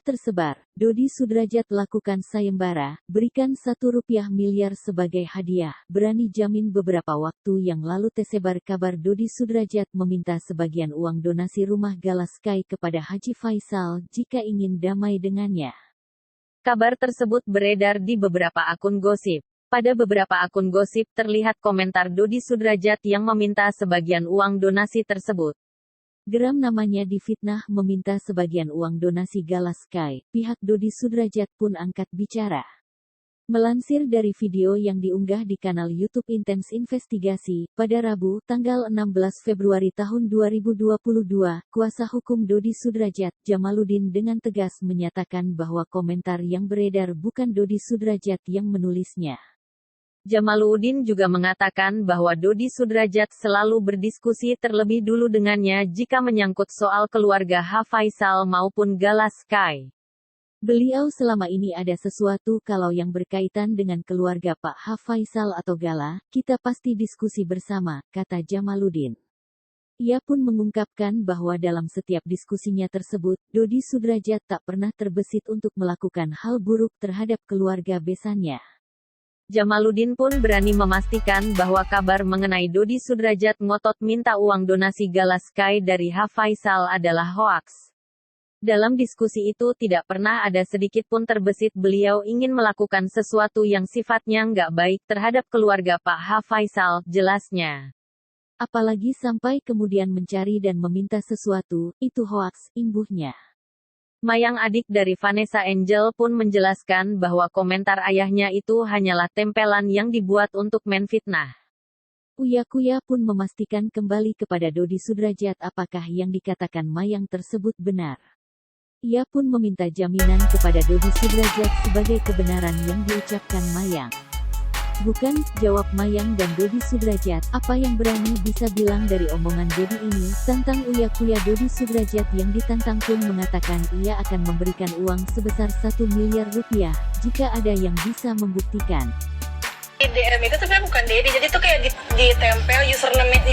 tersebar, Dodi Sudrajat lakukan sayembara, berikan Rp1 miliar sebagai hadiah. Berani jamin beberapa waktu yang lalu tersebar kabar Dodi Sudrajat meminta sebagian uang donasi rumah Galaskai kepada Haji Faisal jika ingin damai dengannya. Kabar tersebut beredar di beberapa akun gosip. Pada beberapa akun gosip terlihat komentar Dodi Sudrajat yang meminta sebagian uang donasi tersebut. Geram namanya difitnah meminta sebagian uang donasi Galaskai, pihak Dodi Sudrajat pun angkat bicara. Melansir dari video yang diunggah di kanal YouTube Intens Investigasi, pada Rabu, tanggal 16 Februari tahun 2022, kuasa hukum Dodi Sudrajat, Jamaluddin dengan tegas menyatakan bahwa komentar yang beredar bukan Dodi Sudrajat yang menulisnya. Jamaluddin juga mengatakan bahwa Dodi Sudrajat selalu berdiskusi terlebih dulu dengannya jika menyangkut soal keluarga H. Faisal maupun Galaskai. Beliau selama ini ada sesuatu kalau yang berkaitan dengan keluarga Pak H. Faisal atau Gala, kita pasti diskusi bersama, kata Jamaluddin. Ia pun mengungkapkan bahwa dalam setiap diskusinya tersebut, Dodi Sudrajat tak pernah terbesit untuk melakukan hal buruk terhadap keluarga besannya. Jamaluddin pun berani memastikan bahwa kabar mengenai Dodi Sudrajat ngotot minta uang donasi Galaskai dari H. Faisal adalah hoaks. Dalam diskusi itu tidak pernah ada sedikit pun terbesit beliau ingin melakukan sesuatu yang sifatnya nggak baik terhadap keluarga Pak H. Faisal, jelasnya. Apalagi sampai kemudian mencari dan meminta sesuatu, itu hoaks, imbuhnya. Mayang, adik dari Vanessa Angel, pun menjelaskan bahwa komentar ayahnya itu hanyalah tempelan yang dibuat untuk menfitnah. Uya Kuya pun memastikan kembali kepada Dodi Sudrajat apakah yang dikatakan Mayang tersebut benar. Ia pun meminta jaminan kepada Dodi Sudrajat sebagai kebenaran yang diucapkan Mayang. Bukan, jawab Mayang dan Dodi Sudrajat, apa yang berani bisa bilang dari omongan Dodi ini, tantang Uya Kuya. Dodi Sudrajat yang ditantang pun mengatakan ia akan memberikan uang sebesar Rp1 miliar jika ada yang bisa membuktikan. Di DM itu sebenarnya bukan Dedi, jadi tuh kayak ditempel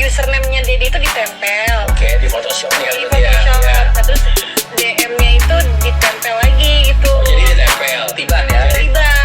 username-nya Dedi itu ditempel. Oke, di Photoshop nih Di kan ya. Photoshop. Nah, terus DM-nya itu ditempel lagi gitu. Jadi ditempel, tiban ya. Tiban.